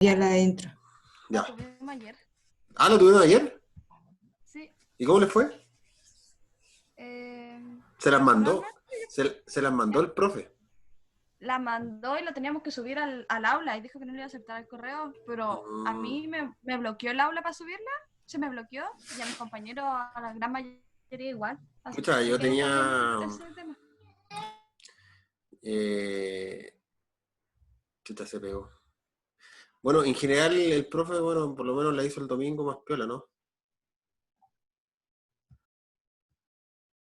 Ya la intro. La Ya. tuvimos ayer. Ah, ¿lo tuvieron ayer? Sí. ¿Y cómo les fue? Se las mandó. Personalmente Se las mandó el profe. la mandó y lo teníamos que subir al aula y dijo que no le iba a aceptar el correo, pero a Mm, mí me bloqueó el aula para subirla, se me bloqueó y a mis compañeros, a la gran mayoría igual. Así Pucha, yo que ahí está viendo tenía... ese tema. Eh, chuta, se pegó. Bueno, en general el profe, bueno, por lo menos la hizo el domingo más piola, ¿no?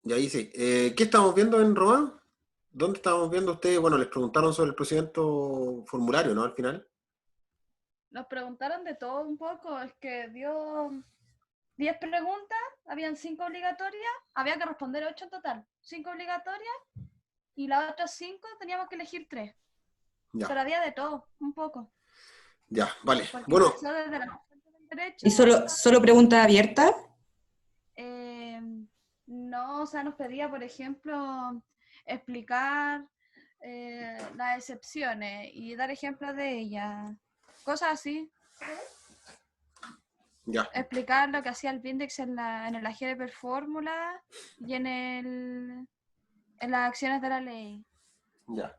Y ahí sí. ¿Qué estamos viendo en Roma? ¿Dónde estábamos viendo ustedes? Bueno, les preguntaron sobre el procedimiento formulario, ¿no? Al final. Nos preguntaron de todo un poco, es que dio 10 preguntas, habían 5 obligatorias, había que responder 8 en total, 5 obligatorias y las otras 5 teníamos que elegir 3. Ya, Pero había de todo, un poco. ya, vale. Porque Bueno, empezó desde la fuente del derecho ¿Y hasta... solo pregunta abierta? eh, no, o sea, nos pedía, por ejemplo, explicar las excepciones y dar ejemplos de ellas. Cosas así. ya. Explicar lo que hacía el Vindex en el algebra fórmula y en las acciones de la ley. Ya.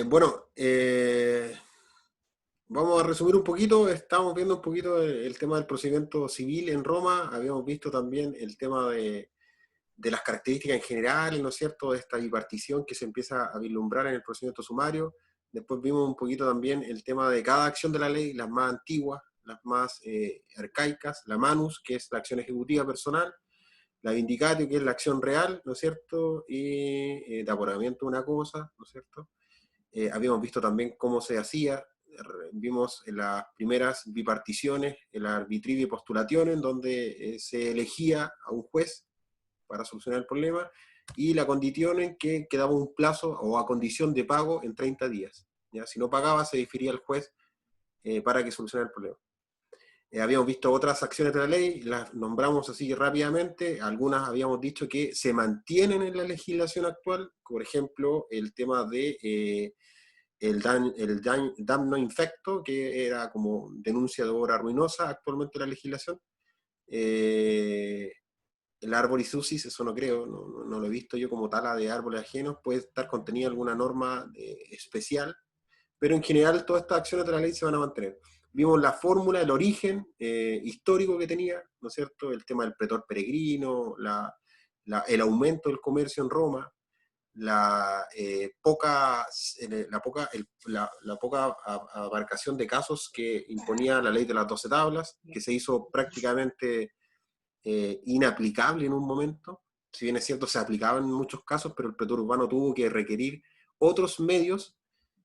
Bueno, vamos a resumir un poquito. Estamos viendo un poquito el tema del procedimiento civil en Roma. Habíamos visto también el tema de las características en general, ¿no es cierto?, de esta bipartición que se empieza a vislumbrar en el procedimiento sumario. Después vimos un poquito también el tema de cada acción de la ley, las más antiguas, las más arcaicas, la manus, que es la acción ejecutiva personal, la vindicatio, que es la acción real, ¿no es cierto?, y de aporamiento de una cosa, ¿no es cierto? Habíamos visto también cómo se hacía, vimos en las primeras biparticiones, el arbitrivio y postulación, en donde se elegía a un juez para solucionar el problema, y la condición en que quedaba un plazo o a condición de pago en 30 días. ¿Ya? Si no pagaba, se difería el juez para que solucionara el problema. Habíamos visto otras acciones de la ley, las nombramos así rápidamente, algunas habíamos dicho que se mantienen en la legislación actual, por ejemplo, el tema de damno infecto, que era como denuncia de obra ruinosa actualmente en la legislación. El arboris usis, eso no creo, no lo he visto yo como tala de árboles ajenos, puede estar contenida alguna norma especial, pero en general todas estas acciones de la ley se van a mantener. Vimos la fórmula, el origen histórico que tenía, ¿no es cierto? El tema del pretor peregrino, el aumento del comercio en Roma, la poca abarcación de casos que imponía la ley de las 12 tablas, que se hizo prácticamente inaplicable en un momento. Si bien es cierto, se aplicaba en muchos casos, pero el pretor urbano tuvo que requerir otros medios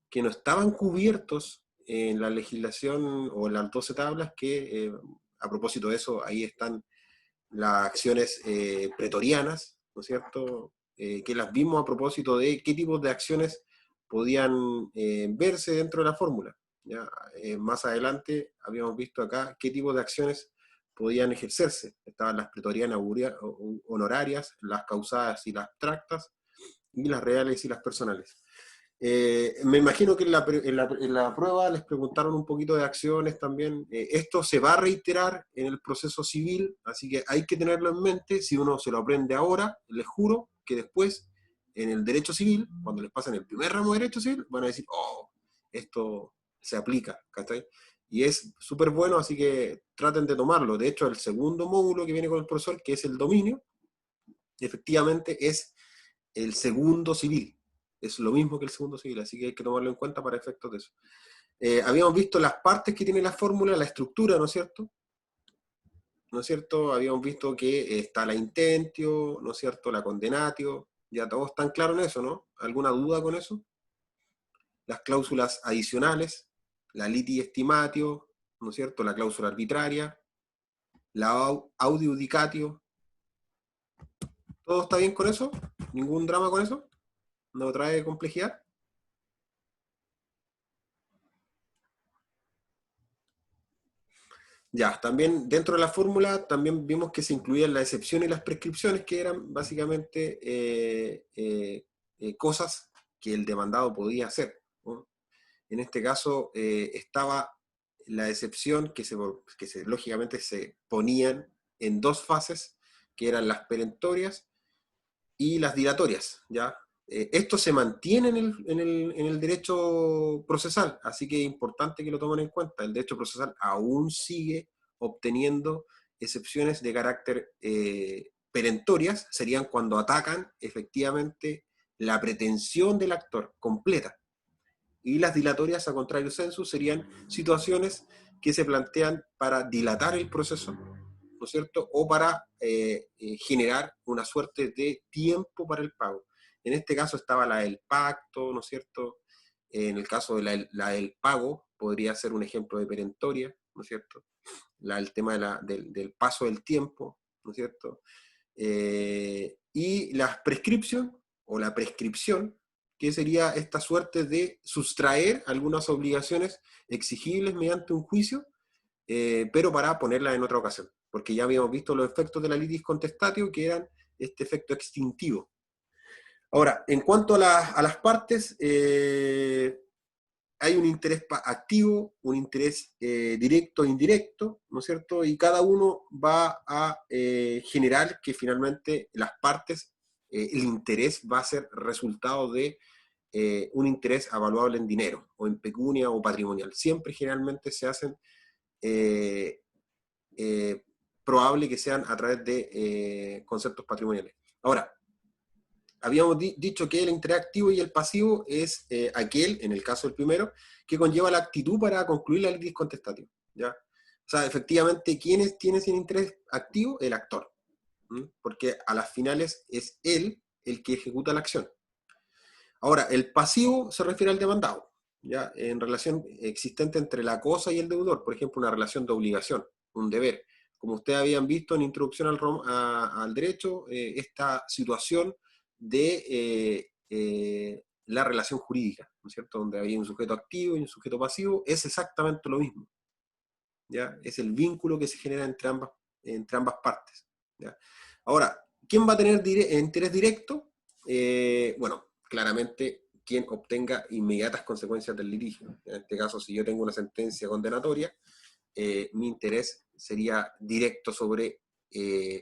que no estaban cubiertos en la legislación o en las 12 tablas, que a propósito de eso, ahí están las acciones pretorianas, ¿no es cierto? Que las vimos a propósito de qué tipos de acciones podían verse dentro de la fórmula. ¿Ya? Más adelante habíamos visto acá qué tipos de acciones podían ejercerse. Estaban las pretorianas honorarias, las causadas y las abstractas, y las reales y las personales. Me imagino que en la prueba les preguntaron un poquito de acciones también. Esto se va a reiterar en el proceso civil, así que hay que tenerlo en mente. Si uno se lo aprende ahora, les juro que después, en el derecho civil, cuando les pasen el primer ramo de derecho civil, van a decir, oh, esto se aplica, ¿cachai? Y es súper bueno, así que traten de tomarlo. De hecho, el segundo módulo que viene con el profesor, que es el dominio, efectivamente es el segundo civil. Es lo mismo que el segundo civil, así que hay que tomarlo en cuenta para efectos de eso. Habíamos visto las partes que tiene la fórmula, la estructura, ¿no es cierto? ¿No es cierto? Habíamos visto que está la intentio, ¿no es cierto? La condenatio, ya todos están claros en eso, ¿no? ¿Alguna duda con eso? Las cláusulas adicionales, la liti estimatio, ¿no es cierto? La cláusula arbitraria, la audiudicatio. ¿Todo está bien con eso? ¿Ningún drama con eso? ¿No trae complejidad? Ya, también dentro de la fórmula también vimos que se incluían las excepciones y las prescripciones, que eran básicamente cosas que el demandado podía hacer, ¿no? En este caso estaba la excepción lógicamente se ponían en dos fases, que eran las perentorias y las dilatorias, ¿ya? Esto se mantiene en el derecho procesal, así que es importante que lo tomen en cuenta. El derecho procesal aún sigue obteniendo excepciones de carácter perentorias, serían cuando atacan efectivamente la pretensión del actor completa. Y las dilatorias, a contrario sensu, serían situaciones que se plantean para dilatar el proceso, ¿no es cierto? O para generar una suerte de tiempo para el pago. En este caso estaba la del pacto, ¿no es cierto? En el caso de la del pago, podría ser un ejemplo de perentoria, ¿no es cierto? El tema del paso del tiempo, ¿no es cierto? Y la prescripción, o la prescripción, que sería esta suerte de sustraer algunas obligaciones exigibles mediante un juicio, pero para ponerla en otra ocasión, porque ya habíamos visto los efectos de la litis contestatio, que eran este efecto extintivo. Ahora, en cuanto a las partes, hay un interés activo, un interés directo e indirecto, ¿no es cierto? Y cada uno va a generar que finalmente las partes, el interés va a ser resultado de un interés avaluable en dinero, o en pecunia o patrimonial. Siempre generalmente se hacen probable que sean a través de conceptos patrimoniales. Ahora, habíamos dicho que el interés activo y el pasivo es aquel, en el caso del primero, que conlleva la actitud para concluir la litis contestativa, ¿ya? O sea, efectivamente, ¿quién tiene ese interés activo? El actor, ¿m? Porque a las finales es él el que ejecuta la acción. Ahora, el pasivo se refiere al demandado, ¿ya? En relación existente entre la cosa y el deudor, por ejemplo, una relación de obligación, un deber. Como ustedes habían visto en Introducción al Derecho, esta situación de la relación jurídica, ¿no es cierto? Donde había un sujeto activo y un sujeto pasivo, es exactamente lo mismo, ¿ya? Es el vínculo que se genera entre ambas partes, ¿ya? Ahora, ¿quién va a tener interés directo? Bueno, claramente quien obtenga inmediatas consecuencias del litigio. En este caso, si yo tengo una sentencia condenatoria, mi interés sería directo sobre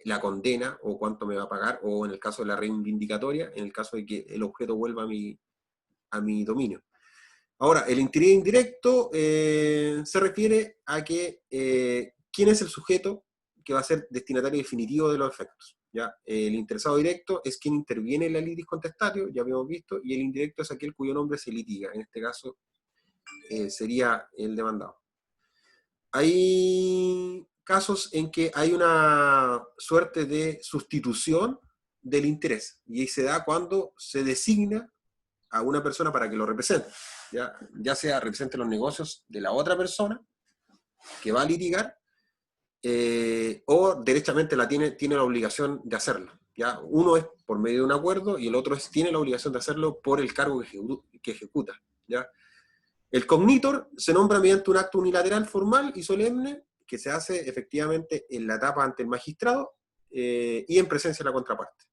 la condena o cuánto me va a pagar, o en el caso de la reivindicatoria, en el caso de que el objeto vuelva a mi dominio. Ahora, el interés indirecto se refiere a que quién es el sujeto que va a ser destinatario definitivo de los efectos, ¿ya? El interesado directo es quien interviene en la litis contestatio, ya habíamos visto, y el indirecto es aquel cuyo nombre se litiga, en este caso sería el demandado. Hay casos en que hay una suerte de sustitución del interés, y ahí se da cuando se designa a una persona para que lo represente, ya sea represente los negocios de la otra persona que va a litigar, o derechamente tiene la obligación de hacerlo. ¿Ya? Uno es por medio de un acuerdo y el otro tiene la obligación de hacerlo por el cargo que ejecuta. ¿Ya? El cognitor se nombra mediante un acto unilateral formal y solemne que se hace efectivamente en la etapa ante el magistrado y en presencia de la contraparte.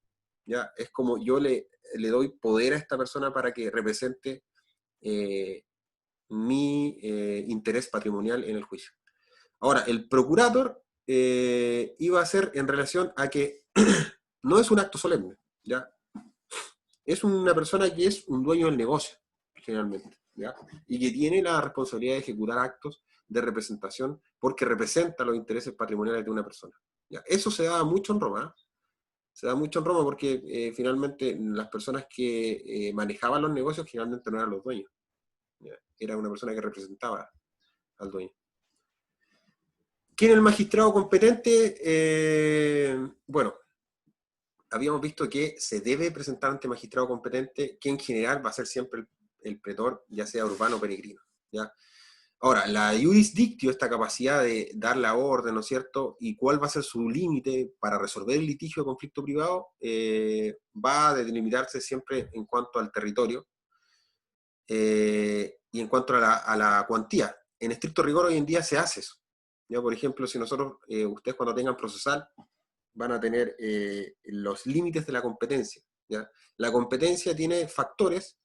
¿Ya? Es como yo le doy poder a esta persona para que represente mi interés patrimonial en el juicio. Ahora, el procurator iba a ser en relación a que no es un acto solemne, ¿ya? Es una persona que es un dueño del negocio, generalmente, ¿ya? Y que tiene la responsabilidad de ejecutar actos de representación porque representa los intereses patrimoniales de una persona, ¿ya? Eso se da mucho en Roma, ¿eh? Se da mucho en Roma porque finalmente las personas que manejaban los negocios generalmente no eran los dueños, ¿ya? Era una persona que representaba al dueño. ¿Quién es el magistrado competente? Bueno, habíamos visto que se debe presentar ante magistrado competente, que en general va a ser siempre el pretor, ya sea urbano o peregrino, ¿ya? Ahora, la jurisdictio, esta capacidad de dar la orden, ¿no es cierto? Y cuál va a ser su límite para resolver el litigio de conflicto privado, va a delimitarse siempre en cuanto al territorio y en cuanto a la cuantía. En estricto rigor hoy en día se hace eso. ¿Ya? Por ejemplo, si nosotros, ustedes cuando tengan procesal, van a tener los límites de la competencia, ¿ya? La competencia tiene factores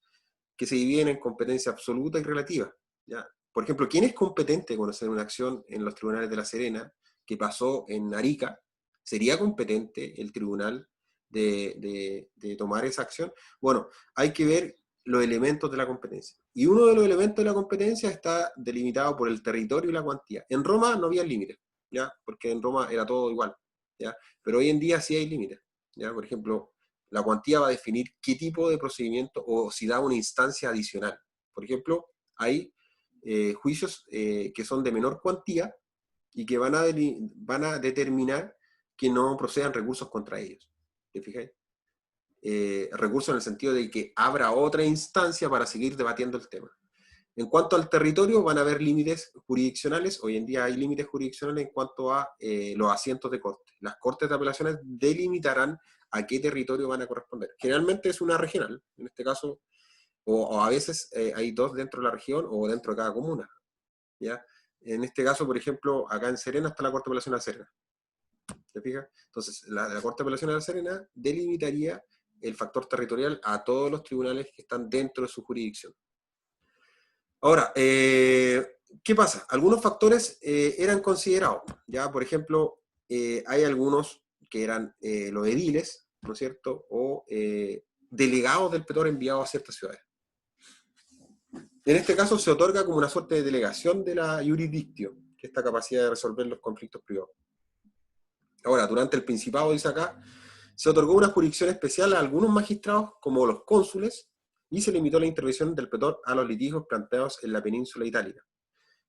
que se dividen en competencia absoluta y relativa. ¿ya? Por ejemplo, ¿quién es competente con hacer una acción en los tribunales de La Serena que pasó en Arica? ¿Sería competente el tribunal de tomar esa acción? Bueno, hay que ver los elementos de la competencia. Y uno de los elementos de la competencia está delimitado por el territorio y la cuantía. En Roma no había límites, ¿ya? Porque en Roma era todo igual, ¿ya? Pero hoy en día sí hay límites, ¿ya? Por ejemplo, la cuantía va a definir qué tipo de procedimiento o si da una instancia adicional. Por ejemplo, hay juicios que son de menor cuantía y que van a determinar que no procedan recursos contra ellos. ¿Te fijáis? Recursos en el sentido de que habrá otra instancia para seguir debatiendo el tema. En cuanto al territorio, van a haber límites jurisdiccionales. Hoy en día hay límites jurisdiccionales en cuanto a los asientos de corte. Las cortes de apelaciones delimitarán a qué territorio van a corresponder. Generalmente es una regional, en este caso, o a veces hay dos dentro de la región o dentro de cada comuna, ¿ya? En este caso, por ejemplo, acá en Serena está la Corte de Apelación de La Serena. ¿Te fijas? Entonces, la Corte de Apelación de La Serena delimitaría el factor territorial a todos los tribunales que están dentro de su jurisdicción. Ahora, ¿qué pasa? Algunos factores eran considerados, ¿ya? Por ejemplo, hay algunos que eran los ediles, ¿no es cierto? O delegados del pretor enviados a ciertas ciudades. En este caso se otorga como una suerte de delegación de la jurisdictio, que es esta capacidad de resolver los conflictos privados. Ahora, durante el Principado, dice acá, se otorgó una jurisdicción especial a algunos magistrados, como los cónsules, y se limitó la intervención del pretor a los litigios planteados en la península itálica,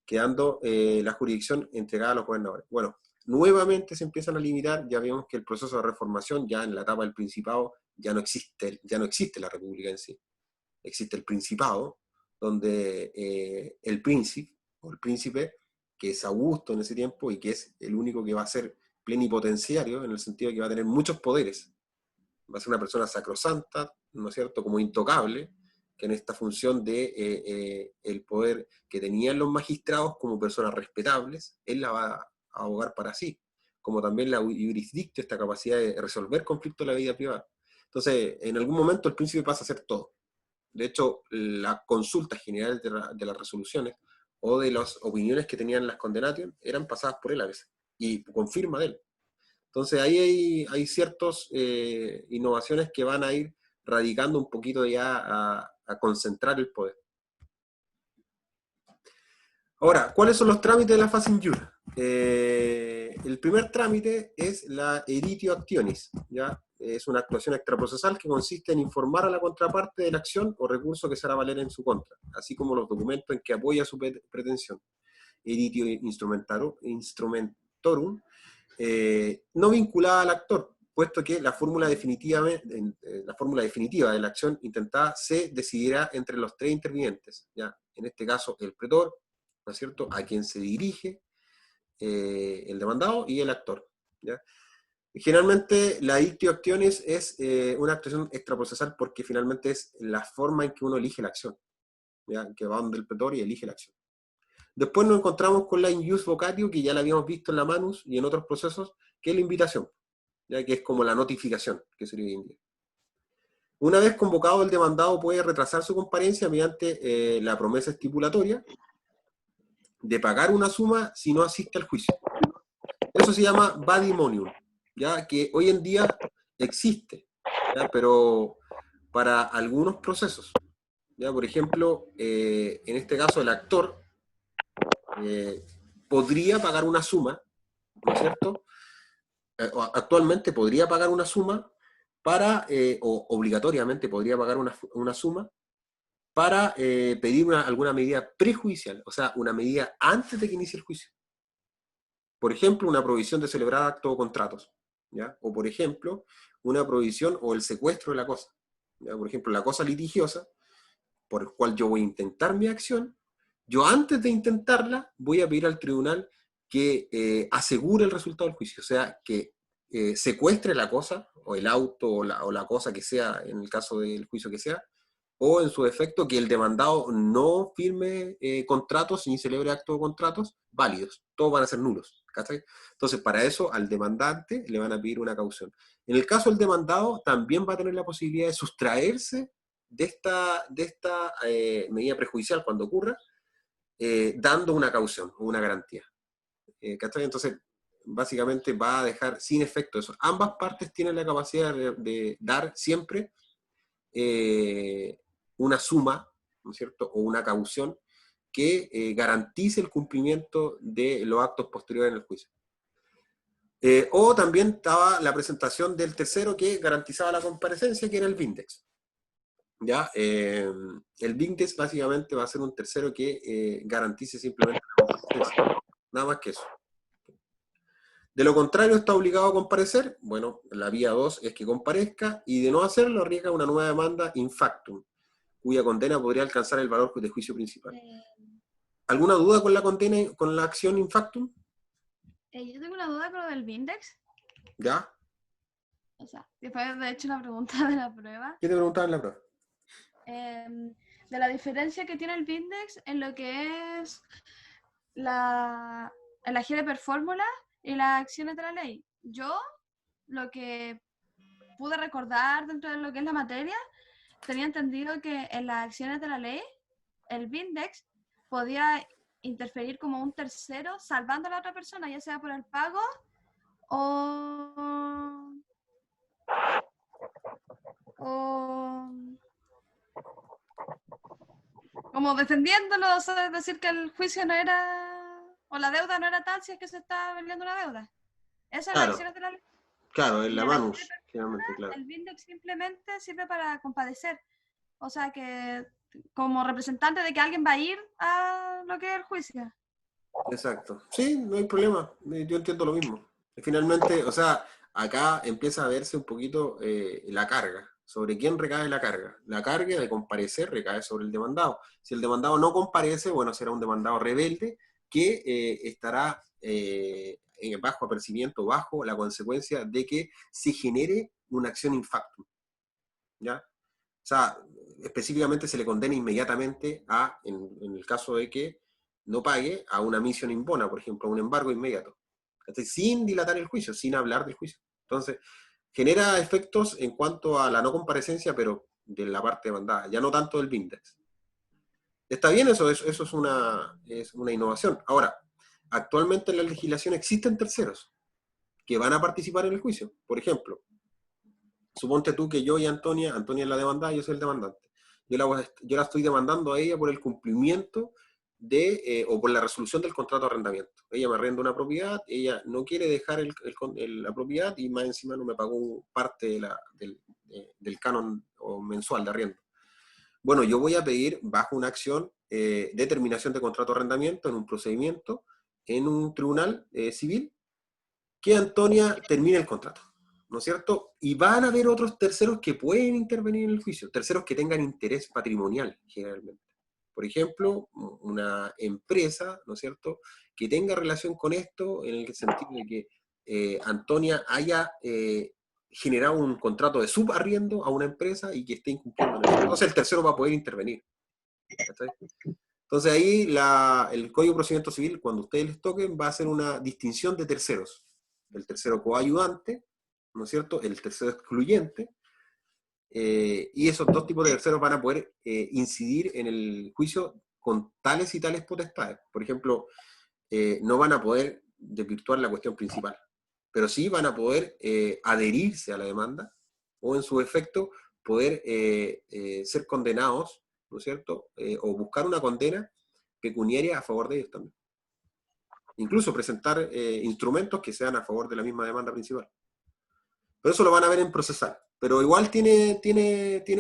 quedando la jurisdicción entregada a los gobernadores. Bueno, nuevamente se empiezan a limitar, ya vemos que el proceso de reformación, ya en la etapa del Principado, ya no existe la República en sí. Existe el Principado, donde el príncipe, o el príncipe, que es Augusto en ese tiempo, y que es el único que va a ser plenipotenciario, en el sentido de que va a tener muchos poderes. Va a ser una persona sacrosanta, ¿no es cierto?, como intocable, que en esta función de el poder que tenían los magistrados como personas respetables, él la va a abogar para sí, como también la jurisdictio, esta capacidad de resolver conflictos de la vida privada. Entonces, en algún momento el príncipe pasa a ser todo. De hecho, las consultas generales de las resoluciones o de las opiniones que tenían las condenatio eran pasadas por él a veces, y con firma de él. Entonces ahí hay ciertas innovaciones que van a ir radicando un poquito ya a concentrar el poder. Ahora, ¿cuáles son los trámites de la fase injura? El primer trámite es la editio actionis, ¿ya? Es una actuación extraprocesal que consiste en informar a la contraparte de la acción o recurso que se hará valer en su contra, así como los documentos en que apoya su pretensión. Editio instrumentorum, no vinculada al actor, puesto que la fórmula definitiva de la acción intentada se decidirá entre los tres intervinientes, ¿ya? En este caso, el pretor, ¿no es cierto?, a quien se dirige el demandado y el actor, ¿ya? Generalmente la dictio actionis es una actuación extraprocesal porque finalmente es la forma en que uno elige la acción, ¿ya? Que va donde el pretor y elige la acción. Después nos encontramos con la in jus vocatio, que ya la habíamos visto en la manus y en otros procesos, que es la invitación, ¿ya? Que es como la notificación, que sería hoy en día. Una vez convocado, el demandado puede retrasar su comparencia mediante la promesa estipulatoria de pagar una suma si no asiste al juicio. Eso se llama vadimonium, ¿ya? Que hoy en día existe, ¿ya? Pero para algunos procesos, ¿ya? Por ejemplo, en este caso el actor podría pagar una suma, ¿no es cierto? Actualmente podría pagar una suma para, o obligatoriamente podría pagar una suma para pedir alguna medida prejudicial, o sea, una medida antes de que inicie el juicio. Por ejemplo, una prohibición de celebrar actos o contratos, ¿ya? O por ejemplo, una prohibición o el secuestro de la cosa, ¿ya? Por ejemplo, la cosa litigiosa, por el cual yo voy a intentar mi acción, yo antes de intentarla voy a pedir al tribunal que asegure el resultado del juicio, o sea, que secuestre la cosa, o el auto, o la cosa que sea, en el caso del juicio que sea, o en su defecto que el demandado no firme contratos ni celebre actos o contratos válidos, todos van a ser nulos, ¿cachai? Entonces, para eso al demandante le van a pedir una caución. En el caso del demandado, también va a tener la posibilidad de sustraerse de esta medida prejudicial cuando ocurra, dando una caución o una garantía. ¿Cachai? Entonces, básicamente va a dejar sin efecto eso. Ambas partes tienen la capacidad de dar siempre una suma, ¿no es cierto?, o una caución que garantice el cumplimiento de los actos posteriores en el juicio. O también estaba la presentación del tercero que garantizaba la comparecencia, que era el Vindex. ¿Ya? El Vindex básicamente va a ser un tercero que garantice simplemente la comparecencia. Nada más que eso. De lo contrario, está obligado a comparecer. Bueno, la vía 2 es que comparezca, y de no hacerlo arriesga una nueva demanda in factum, cuya condena podría alcanzar el valor de juicio principal. ¿Alguna duda con la condena, con la acción in factum? Yo tengo una duda con lo del Vindex. ¿Ya? O sea, que fue de hecho una pregunta de la prueba. ¿Qué te preguntaba en la prueba? De la diferencia que tiene el Vindex en lo que es el agire per fórmula y las acciones de la ley. Yo, lo que pude recordar dentro de lo que es la materia, tenía entendido que en las acciones de la ley, el Vindex podía interferir como un tercero salvando a la otra persona, ya sea por el pago o como defendiéndolo, o sea, decir que el juicio no era, o la deuda no era tal si es que se está vendiendo una deuda. Eso es las Claro, acciones de la ley. claro, en Y la en manus, generalmente, claro. el Vindex simplemente sirve para compadecer. O sea, que como representante de que alguien va a ir a lo que es el juicio. Exacto. Sí, no hay problema. Yo entiendo lo mismo. Finalmente, o sea, acá empieza a verse un poquito la carga. ¿Sobre quién recae la carga? La carga de comparecer recae sobre el demandado. Si el demandado no comparece, bueno, será un demandado rebelde que estará bajo apercibimiento, bajo la consecuencia de que se genere una acción in factum. ¿Ya? O sea, específicamente se le condena inmediatamente a, en el caso de que no pague, a una misión in bona, por ejemplo, a un embargo inmediato. Entonces, sin dilatar el juicio, sin hablar del juicio. Entonces, genera efectos en cuanto a la no comparecencia, pero de la parte demandada, ya no tanto del Vindex. Está bien eso es una innovación. Ahora, actualmente en la legislación existen terceros que van a participar en el juicio. Por ejemplo, suponte tú que yo y Antonia es la demandada, yo soy el demandante. Yo la estoy demandando a ella por el cumplimiento o por la resolución del contrato de arrendamiento. Ella me arrenda una propiedad, ella no quiere dejar la propiedad y más encima no me pagó parte del canon o mensual de arriendo. Bueno, yo voy a pedir bajo una acción de terminación de contrato de arrendamiento en un procedimiento, en un tribunal civil, que Antonia termine el contrato, ¿no es cierto? Y van a haber otros terceros que pueden intervenir en el juicio, terceros que tengan interés patrimonial, generalmente. Por ejemplo, una empresa, ¿no es cierto?, que tenga relación con esto, en el sentido de que Antonia haya generado un contrato de subarriendo a una empresa y que esté incumpliendo. Entonces el tercero va a poder intervenir. ¿Está bien? Entonces ahí el Código de Procedimiento Civil, cuando ustedes les toquen, va a hacer una distinción de terceros. El tercero coayudante, ¿no es cierto?, el tercero excluyente, y esos dos tipos de terceros van a poder incidir en el juicio con tales y tales potestades. Por ejemplo, no van a poder desvirtuar la cuestión principal, pero sí van a poder adherirse a la demanda, o en su efecto poder ser condenados, ¿no es cierto?, o buscar una condena pecuniaria a favor de ellos también. Incluso presentar instrumentos que sean a favor de la misma demanda principal. Pero eso lo van a ver en procesal. Pero igual tiene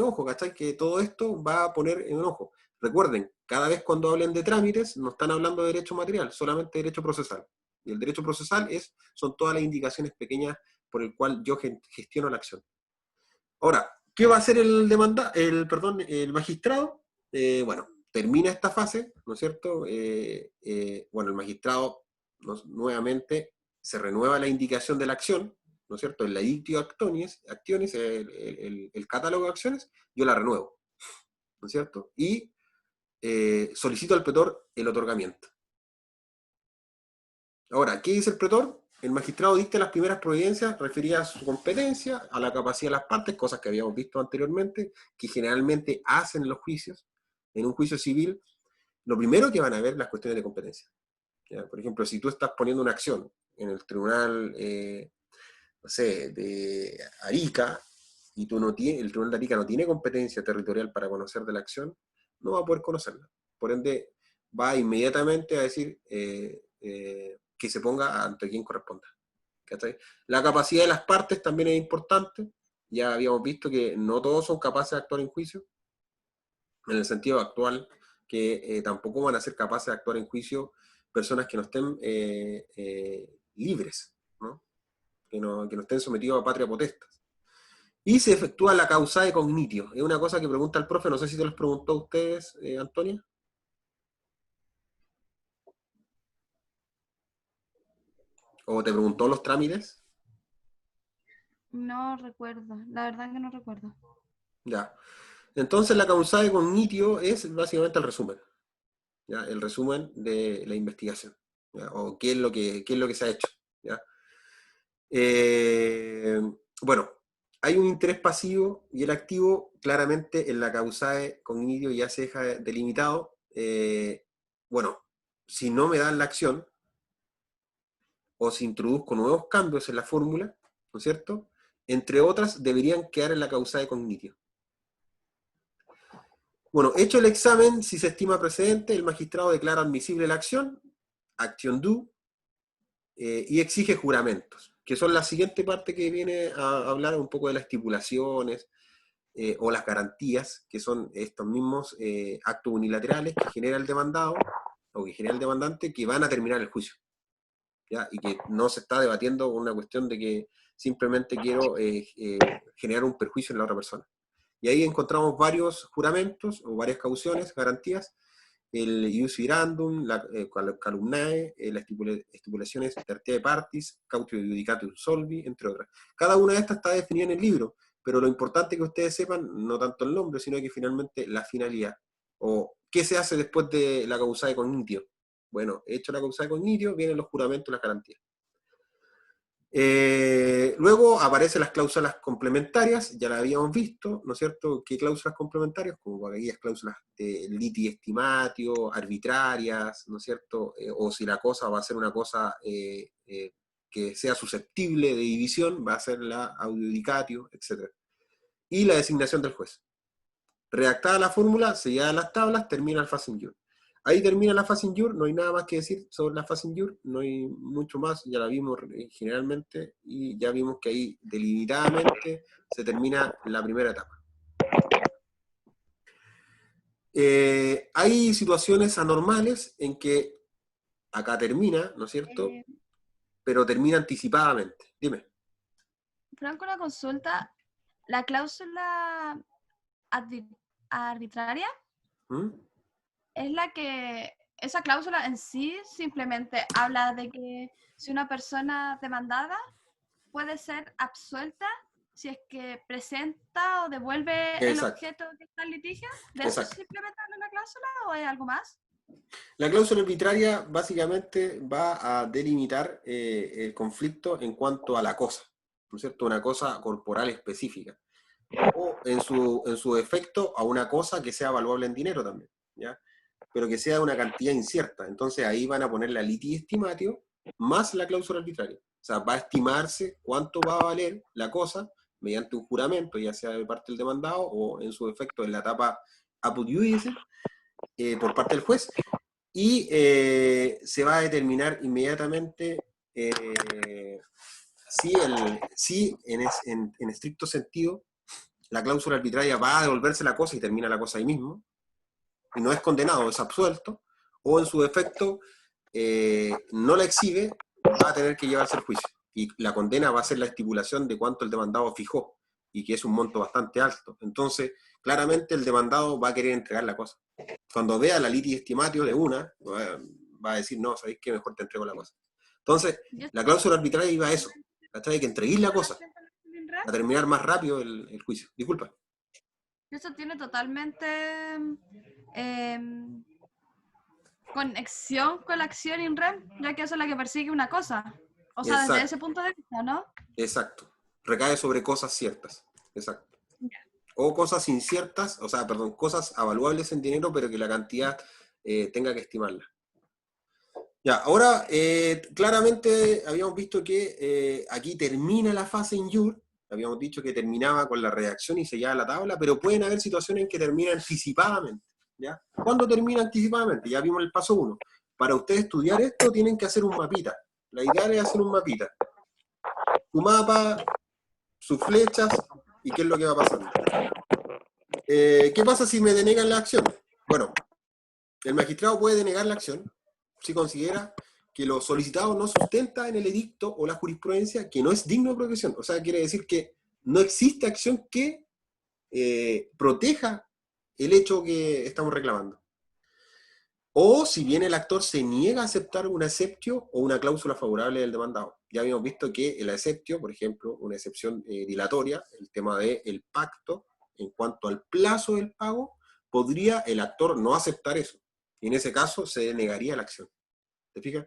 ojo, ¿cachai? Que todo esto va a poner en ojo. Recuerden, cada vez cuando hablen de trámites, no están hablando de derecho material, solamente de derecho procesal. Y el derecho procesal son todas las indicaciones pequeñas por el cual yo gestiono la acción. Ahora, ¿qué va a hacer el magistrado? Bueno, termina esta fase, ¿no es cierto? Bueno, el magistrado nuevamente se renueva la indicación de la acción, ¿no es cierto? El ladictio actionis, el catálogo de acciones, yo la renuevo, ¿no es cierto? Y solicito al pretor el otorgamiento. Ahora, ¿qué dice el pretor? El magistrado dicta las primeras providencias referidas a su competencia, a la capacidad de las partes, cosas que habíamos visto anteriormente, que generalmente hacen los juicios, en un juicio civil, lo primero que van a ver las cuestiones de competencia. ¿Ya? Por ejemplo, si tú estás poniendo una acción en el tribunal, no sé, de Arica, y el tribunal de Arica no tiene competencia territorial para conocer de la acción, no va a poder conocerla. Por ende, va inmediatamente a decir que se ponga ante quien corresponda. ¿Cachai? La capacidad de las partes también es importante. Ya habíamos visto que no todos son capaces de actuar en juicio, en el sentido actual, que tampoco van a ser capaces de actuar en juicio personas que no estén libres, ¿no? Que no estén sometidos a patria potestas. Y se efectúa la causa de cognitio. Es una cosa que pregunta el profe, no sé si te los preguntó a ustedes, Antonia. ¿O te preguntó los trámites? No recuerdo, la verdad que no recuerdo. Ya. Entonces la causa de cognitio es básicamente el resumen. ¿Ya? El resumen de la investigación. ¿Ya? O qué es lo que se ha hecho. ¿Ya? Bueno, hay un interés pasivo y el activo, claramente en la causae cognitio ya se deja delimitado. Bueno, si no me dan la acción, o si introduzco nuevos cambios en la fórmula, ¿no es cierto? Entre otras, deberían quedar en la causae cognitio. Bueno, hecho el examen, si se estima precedente, el magistrado declara admisible la acción, action due, y exige juramentos, que son la siguiente parte que viene a hablar un poco de las estipulaciones o las garantías, que son estos mismos actos unilaterales que genera el demandado o que genera el demandante, que van a terminar el juicio. ¿Ya? Y que no se está debatiendo con una cuestión de que simplemente quiero generar un perjuicio en la otra persona. Y ahí encontramos varios juramentos o varias cauciones, garantías, el ius virandum, la calumnae, las estipulaciones tertiae partis, cautio judicatum solvi, entre otras. Cada una de estas está definida en el libro, pero lo importante es que ustedes sepan, no tanto el nombre, sino que finalmente la finalidad, o qué se hace después de la causa de cognitio. Bueno, hecho la causa de cognitio, vienen los juramentos y las garantías. Luego aparecen las cláusulas complementarias, ya las habíamos visto, ¿no es cierto? ¿Qué cláusulas complementarias? Como aquellas cláusulas de liti estimatio, arbitrarias, ¿no es cierto? O si la cosa va a ser una cosa que sea susceptible de división, va a ser la audicatio, etc. Y la designación del juez. Redactada la fórmula, selladas las tablas, termina el fast injure. Ahí termina la fast injure, no hay nada más que decir sobre la fast injure, no hay mucho más, ya la vimos generalmente, y ya vimos que ahí delimitadamente se termina la primera etapa. Hay situaciones anormales en que acá termina, ¿no es cierto? Pero termina anticipadamente. Dime. Franco, una consulta. La cláusula arbitraria ¿Mm? es la que, esa cláusula en sí simplemente habla de que si una persona demandada puede ser absuelta si es que presenta o devuelve el Exacto. objeto que está en litigio. ¿De eso Exacto. simplemente habla la cláusula o hay algo más? La cláusula arbitraria básicamente va a delimitar el conflicto en cuanto a la cosa, ¿no es cierto? Una cosa corporal específica. O en su efecto a una cosa que sea valuable en dinero también, ¿ya? Pero que sea de una cantidad incierta. Entonces ahí van a poner la liti estimatio más la cláusula arbitraria. O sea, va a estimarse cuánto va a valer la cosa mediante un juramento, ya sea de parte del demandado o en su efecto en la etapa apud iudice, por parte del juez, y se va a determinar inmediatamente si en estricto sentido la cláusula arbitraria va a devolverse la cosa y termina la cosa ahí mismo, y no es condenado, es absuelto, o en su defecto no la exhibe, va a tener que llevarse el juicio. Y la condena va a ser la estipulación de cuánto el demandado fijó, y que es un monto bastante alto. Entonces, claramente el demandado va a querer entregar la cosa. Cuando vea la litis estimatio de una, va a decir, no, ¿sabéis qué? Mejor te entrego la cosa. Entonces, la cláusula arbitraria iba a eso, ¿cachai? Que entreguéis la cosa, a terminar más rápido el juicio. Disculpa. Eso tiene totalmente conexión con la acción in rem, ya que eso es la que persigue una cosa. O sea, desde ese punto de vista, ¿no? Exacto. Recae sobre cosas ciertas. Exacto. O cosas inciertas, o sea, perdón, cosas avaluables en dinero, pero que la cantidad tenga que estimarla. Ya, ahora, claramente habíamos visto que aquí termina la fase injure, habíamos dicho que terminaba con la redacción y sellaba la tabla, pero pueden haber situaciones en que termina anticipadamente, ¿ya? ¿Cuándo termina anticipadamente? Ya vimos el paso 1. Para ustedes estudiar esto tienen que hacer un mapita. La idea es hacer un mapita. Tu mapa, sus flechas y qué es lo que va pasando. ¿Qué pasa si me denegan la acción? Bueno, el magistrado puede denegar la acción si considera que lo solicitado no sustenta en el edicto o la jurisprudencia que no es digno de protección. O sea, quiere decir que no existe acción que proteja el hecho que estamos reclamando. O si bien el actor se niega a aceptar un aceptio o una cláusula favorable del demandado. Ya habíamos visto que el aceptio, por ejemplo, una excepción dilatoria, el tema del pacto, en cuanto al plazo del pago, podría el actor no aceptar eso. Y en ese caso se denegaría la acción. ¿Te fijas?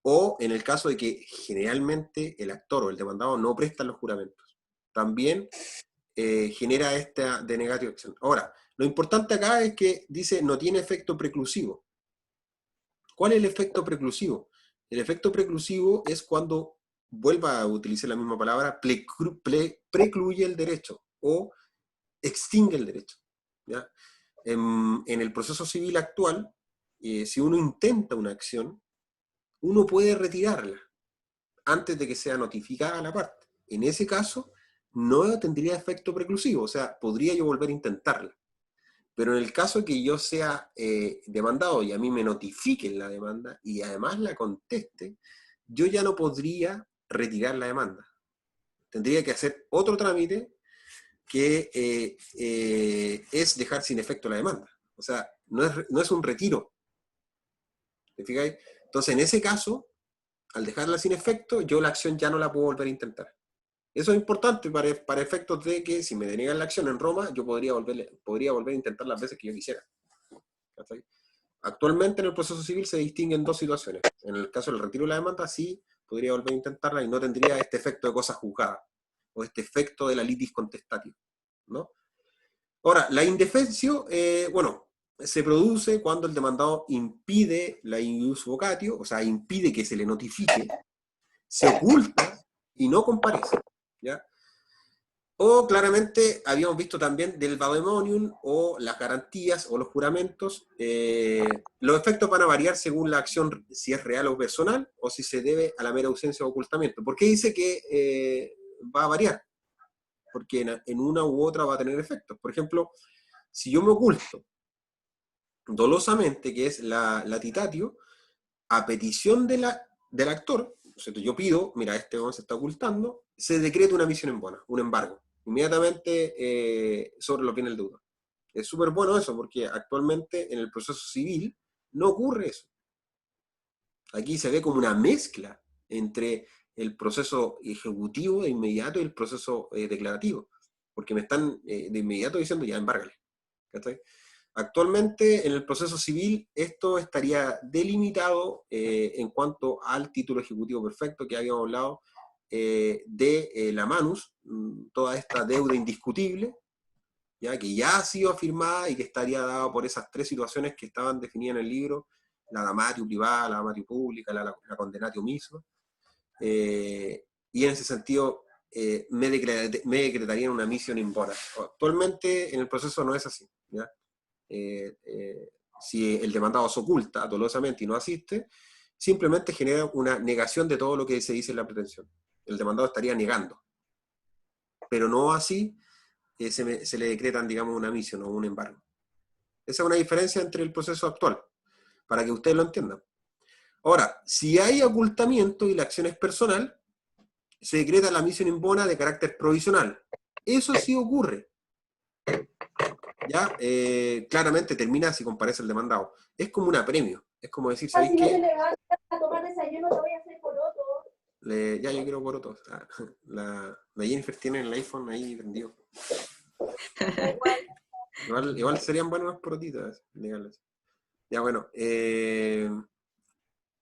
O en el caso de que generalmente el actor o el demandado no prestan los juramentos. También genera esta denegativa de acción. Ahora, lo importante acá es que dice no tiene efecto preclusivo. ¿Cuál es el efecto preclusivo? El efecto preclusivo es cuando, vuelva a utilizar la misma palabra, precluye el derecho o extingue el derecho. ¿Ya? En el proceso civil actual, si uno intenta una acción, uno puede retirarla antes de que sea notificada la parte. En ese caso, no tendría efecto preclusivo, o sea, podría yo volver a intentarla. Pero en el caso que yo sea demandado y a mí me notifiquen la demanda y además la conteste, yo ya no podría retirar la demanda. Tendría que hacer otro trámite que es dejar sin efecto la demanda. O sea, no es un retiro. ¿Te fijáis? Entonces, en ese caso, al dejarla sin efecto, yo la acción ya no la puedo volver a intentar. Eso es importante para efectos de que si me deniegan la acción en Roma, yo podría volver a intentar las veces que yo quisiera. ¿Cachai? Actualmente en el proceso civil se distinguen dos situaciones. En el caso del retiro de la demanda, sí podría volver a intentarla y no tendría este efecto de cosa juzgada, o este efecto de la litis contestatio, ¿no? Ahora, la indefensio, bueno, se produce cuando el demandado impide la ius vocatio, o sea, impide que se le notifique, se oculta y no comparece, ¿ya? O claramente habíamos visto también del vademonium o las garantías o los juramentos. Los efectos van a variar según la acción, si es real o personal, o si se debe a la mera ausencia o ocultamiento. ¿Por qué dice que va a variar? Porque en una u otra va a tener efectos. Por ejemplo, si yo me oculto dolosamente, que es la titatio, a petición del actor, ¿cierto? Yo pido, mira, este hombre se está ocultando, se decreta una misión en bona, un embargo, inmediatamente sobre los bienes del deudor. Es súper bueno eso, porque actualmente en el proceso civil no ocurre eso. Aquí se ve como una mezcla entre el proceso ejecutivo de inmediato y el proceso declarativo, porque me están de inmediato diciendo, ya, embárgale. ¿Cachai? Actualmente, en el proceso civil, esto estaría delimitado en cuanto al título ejecutivo perfecto que habíamos hablado de la manus, toda esta deuda indiscutible, ¿ya? Que ya ha sido afirmada y que estaría dada por esas tres situaciones que estaban definidas en el libro, la damatio privada, la damatio pública, la condenatio omiso, y en ese sentido me decretarían una misión in bona. Actualmente en el proceso no es así, ¿ya? Si el demandado se oculta dolosamente y no asiste, simplemente genera una negación de todo lo que se dice en la pretensión. El demandado estaría negando. Pero no así se le decretan, digamos, una misión o un embargo. Esa es una diferencia entre el proceso actual, para que ustedes lo entiendan. Ahora, si hay ocultamiento y la acción es personal, se decreta la misión in bona de carácter provisional. Eso sí ocurre. Ya, claramente termina si comparece el demandado. Es como un apremio. Es como decir, ¿sabéis qué? Si no te levantas a tomar desayuno, te voy a hacer poroto. Ya, yo quiero porotos. La Jennifer tiene el iPhone ahí prendido. Igual serían buenas unas porotitas, digamos. Ya, bueno.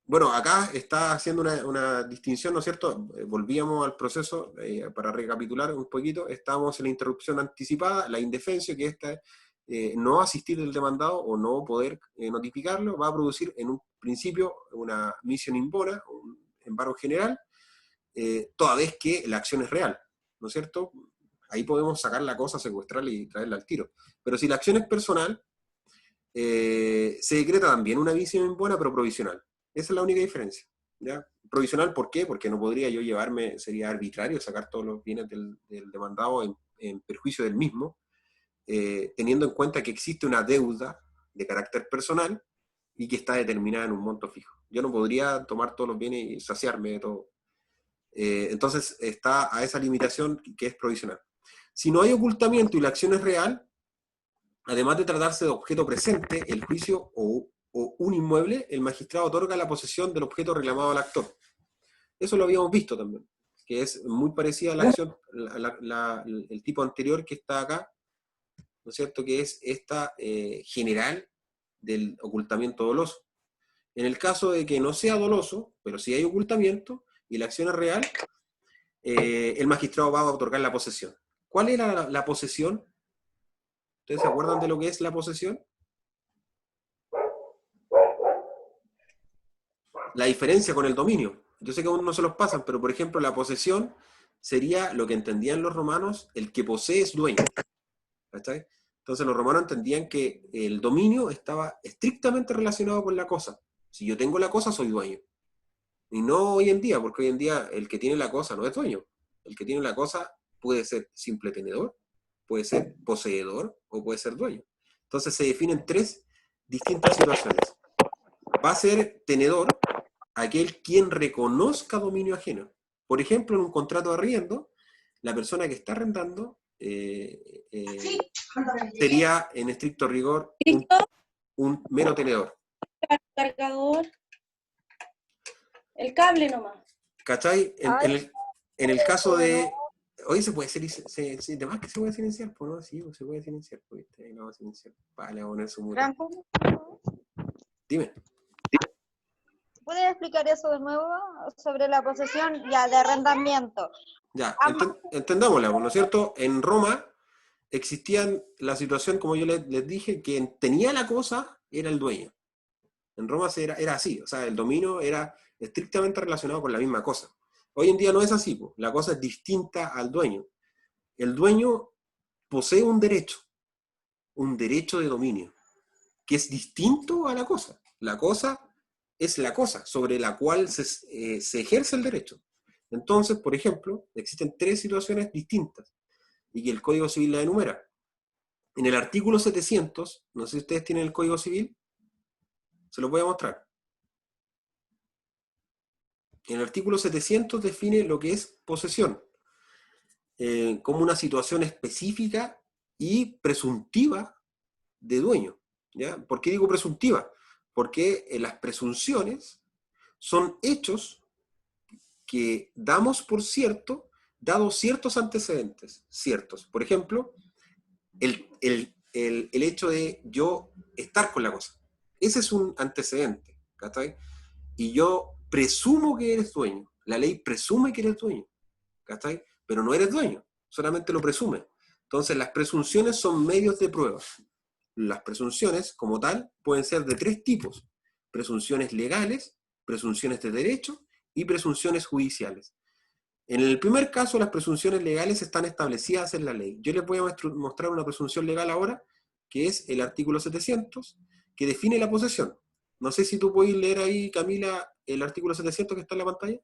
Bueno, acá está haciendo una distinción, ¿no es cierto? Volvíamos al proceso, para recapitular un poquito, estábamos en la interrupción anticipada, la indefensio, que esta no asistir del demandado o no poder notificarlo va a producir en un principio una misión in bona, un embargo general, toda vez que la acción es real, ¿no es cierto? Ahí podemos sacar la cosa, secuestrarla y traerla al tiro. Pero si la acción es personal, se decreta también una misión in bona, pero provisional. Esa es la única diferencia, ¿ya? Provisional, ¿por qué? Porque no podría yo llevarme, sería arbitrario sacar todos los bienes del demandado en perjuicio del mismo, teniendo en cuenta que existe una deuda de carácter personal y que está determinada en un monto fijo. Yo no podría tomar todos los bienes y saciarme de todo. Entonces está a esa limitación que es provisional. Si no hay ocultamiento y la acción es real, además de tratarse de objeto presente, el juicio o un inmueble, el magistrado otorga la posesión del objeto reclamado al actor. Eso lo habíamos visto también, que es muy parecida a la acción, el tipo anterior que está acá, ¿no es cierto?, que es esta general del ocultamiento doloso. En el caso de que no sea doloso, pero sí hay ocultamiento, y la acción es real, el magistrado va a otorgar la posesión. ¿Cuál era la posesión? ¿Ustedes se acuerdan de lo que es la posesión? La diferencia con el dominio. Yo sé que aún no se los pasan, pero por ejemplo la posesión sería lo que entendían los romanos, el que posee es dueño. ¿Cachai? Entonces los romanos entendían que el dominio estaba estrictamente relacionado con la cosa. Si yo tengo la cosa, soy dueño. Y no hoy en día, porque hoy en día el que tiene la cosa no es dueño. El que tiene la cosa puede ser simple tenedor, puede ser poseedor o puede ser dueño. Entonces se definen tres distintas situaciones. Va a ser tenedor aquel quien reconozca dominio ajeno. Por ejemplo, en un contrato de arriendo, la persona que está arrendando sería en estricto rigor un mero tenedor. Cargador. El cable nomás. ¿Cachai? En el caso de... Hoy se puede además que se puede silenciar, pues no, sí, se puede silenciar, pues ahí lo va a silenciar. Vale, a poner su muro. Franco, Dime. ¿puedes explicar eso de nuevo sobre la posesión ya de arrendamiento? Ya, entendámosla, ¿no es cierto? En Roma existían la situación, como yo les dije, quien tenía la cosa era el dueño. En Roma era así, o sea, el dominio era estrictamente relacionado con la misma cosa. Hoy en día no es así, pues. La cosa es distinta al dueño. El dueño posee un derecho de dominio, que es distinto a la cosa. La cosa es la cosa sobre la cual se ejerce el derecho. Entonces, por ejemplo, existen tres situaciones distintas y que el Código Civil la enumera. En el artículo 700, no sé si ustedes tienen el Código Civil, se los voy a mostrar. En el artículo 700 define lo que es posesión como una situación específica y presuntiva de dueño. ¿Ya? ¿Por qué digo presuntiva? Porque las presunciones son hechos que damos por cierto, dados ciertos antecedentes, ciertos. Por ejemplo, el hecho de yo estar con la cosa. Ese es un antecedente, ¿cachai? Y yo presumo que eres dueño. La ley presume que eres dueño, ¿cachai? Pero no eres dueño, solamente lo presume. Entonces las presunciones son medios de prueba. Las presunciones, como tal, pueden ser de tres tipos: presunciones legales, presunciones de derecho y presunciones judiciales. En el primer caso, las presunciones legales están establecidas en la ley. Yo les voy a mostrar una presunción legal ahora, que es el artículo 700, que define la posesión. No sé si tú puedes leer ahí, Camila, el artículo 700 que está en la pantalla.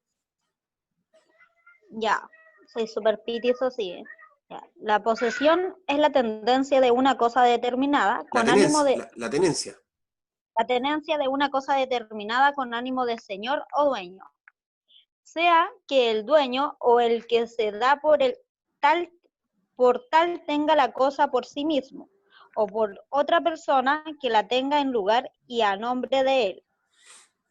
Ya, soy super piti, eso sí. Ya. La posesión es la tendencia de una cosa determinada con ánimo de... La tenencia. La tenencia de una cosa determinada con ánimo de señor o dueño. Sea que el dueño o el que se da por tal tenga la cosa por sí mismo, o por otra persona que la tenga en lugar y a nombre de él.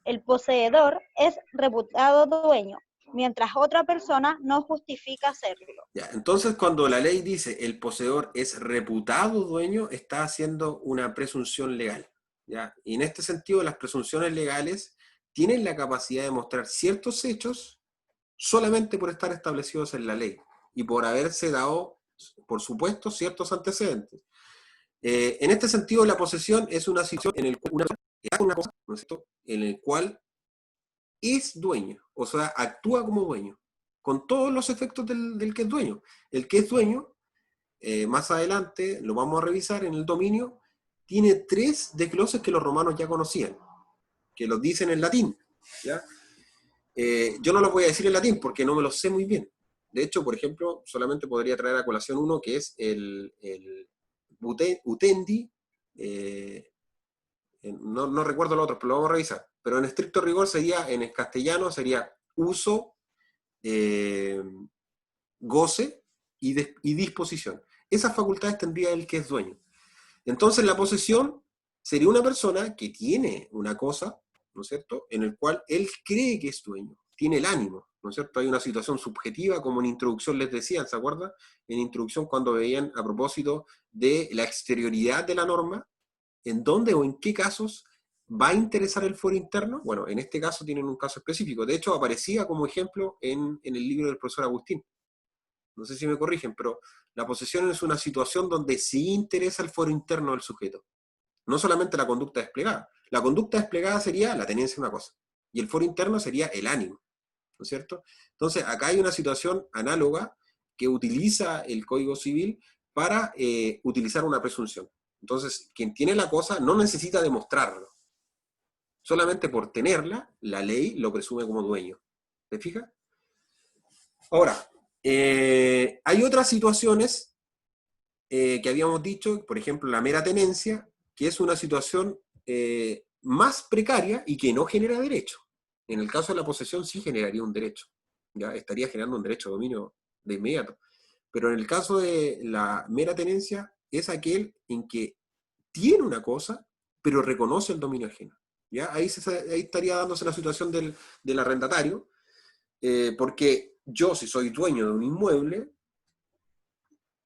El poseedor es reputado dueño, mientras otra persona no justifica serlo. Ya, entonces cuando la ley dice el poseedor es reputado dueño, está haciendo una presunción legal. ¿Ya? Y en este sentido, las presunciones legales tienen la capacidad de mostrar ciertos hechos solamente por estar establecidos en la ley y por haberse dado, por supuesto, ciertos antecedentes. En este sentido, la posesión es una situación en la cual una persona hace una cosa, ¿no es cierto?, en el cual es dueño, o sea, actúa como dueño, con todos los efectos del que es dueño. El que es dueño, más adelante, lo vamos a revisar en el dominio, tiene 3 desgloses que los romanos ya conocían, que los dicen en latín, ¿ya? Yo no los voy a decir en latín porque no me los sé muy bien. De hecho, por ejemplo, solamente podría traer a colación uno que es el utendi, no recuerdo los otros, pero lo vamos a revisar. Pero en estricto rigor sería, en el castellano, sería uso, goce y disposición. Esas facultades tendría el que es dueño. Entonces la posesión sería una persona que tiene una cosa, ¿no es cierto?, en el cual él cree que es dueño, tiene el ánimo, ¿no es cierto? Hay una situación subjetiva, como en introducción les decía, ¿se acuerdan? En introducción cuando veían a propósito de la exterioridad de la norma, ¿en dónde o en qué casos va a interesar el fuero interno? Bueno, en este caso tienen un caso específico. De hecho, aparecía como ejemplo en el libro del profesor Agustín. No sé si me corrigen, pero la posesión es una situación donde sí interesa el fuero interno del sujeto. No solamente la conducta desplegada. La conducta desplegada sería la tenencia de una cosa. Y el fuero interno sería el ánimo. ¿No es cierto? Entonces, acá hay una situación análoga que utiliza el Código Civil para utilizar una presunción. Entonces, quien tiene la cosa no necesita demostrarlo. Solamente por tenerla, la ley lo presume como dueño. ¿Te fijas? Ahora, hay otras situaciones que habíamos dicho, por ejemplo, la mera tenencia, que es una situación más precaria y que no genera derecho. En el caso de la posesión sí generaría un derecho, ya estaría generando un derecho de dominio de inmediato. Pero en el caso de la mera tenencia es aquel en que tiene una cosa, pero reconoce el dominio ajeno. ¿Ya? Ahí estaría dándose la situación del arrendatario, porque yo, si soy dueño de un inmueble,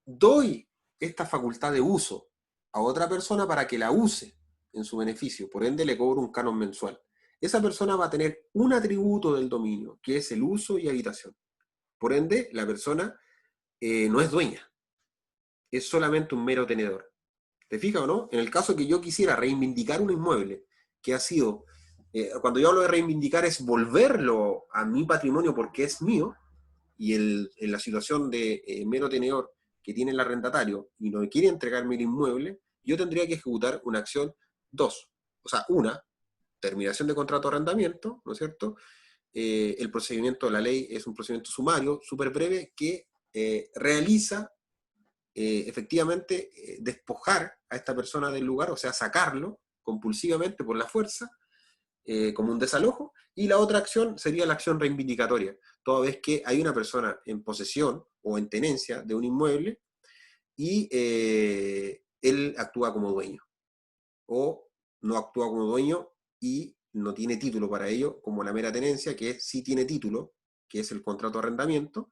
doy esta facultad de uso a otra persona para que la use en su beneficio, por ende le cobro un canon mensual. Esa persona va a tener un atributo del dominio, que es el uso y habitación. Por ende, la persona no es dueña, es solamente un mero tenedor. ¿Te fijas o no? En el caso que yo quisiera reivindicar un inmueble que ha sido, cuando yo hablo de reivindicar es volverlo a mi patrimonio porque es mío, y en la situación de mero tenedor que tiene el arrendatario y no quiere entregarme el inmueble, yo tendría que ejecutar una acción 2. O sea, una, terminación de contrato de arrendamiento, ¿no es cierto? El procedimiento de la ley es un procedimiento sumario, súper breve, que realiza efectivamente despojar a esta persona del lugar, o sea, sacarlo compulsivamente por la fuerza, como un desalojo, y la otra acción sería la acción reivindicatoria, toda vez que hay una persona en posesión o en tenencia de un inmueble y él actúa como dueño, o no actúa como dueño y no tiene título para ello, como la mera tenencia, que sí tiene título, que es el contrato de arrendamiento.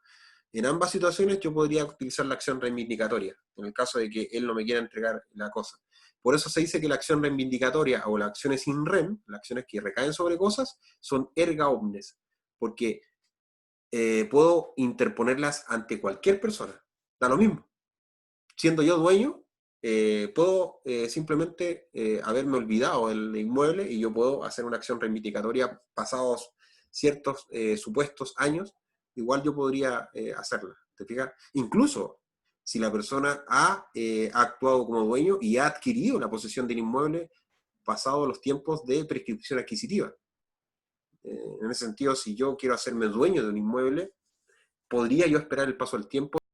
En ambas situaciones yo podría utilizar la acción reivindicatoria, en el caso de que él no me quiera entregar la cosa. Por eso se dice que la acción reivindicatoria o las acciones in rem, las acciones que recaen sobre cosas, son erga omnes, porque puedo interponerlas ante cualquier persona. Da lo mismo. Siendo yo dueño, puedo simplemente haberme olvidado del inmueble y yo puedo hacer una acción reivindicatoria pasados ciertos supuestos años, igual yo podría hacerla. ¿Te fijas? Incluso si la persona ha actuado como dueño y ha adquirido la posesión del inmueble pasados los tiempos de prescripción adquisitiva. En ese sentido, si yo quiero hacerme dueño de un inmueble, podría yo esperar el paso del tiempo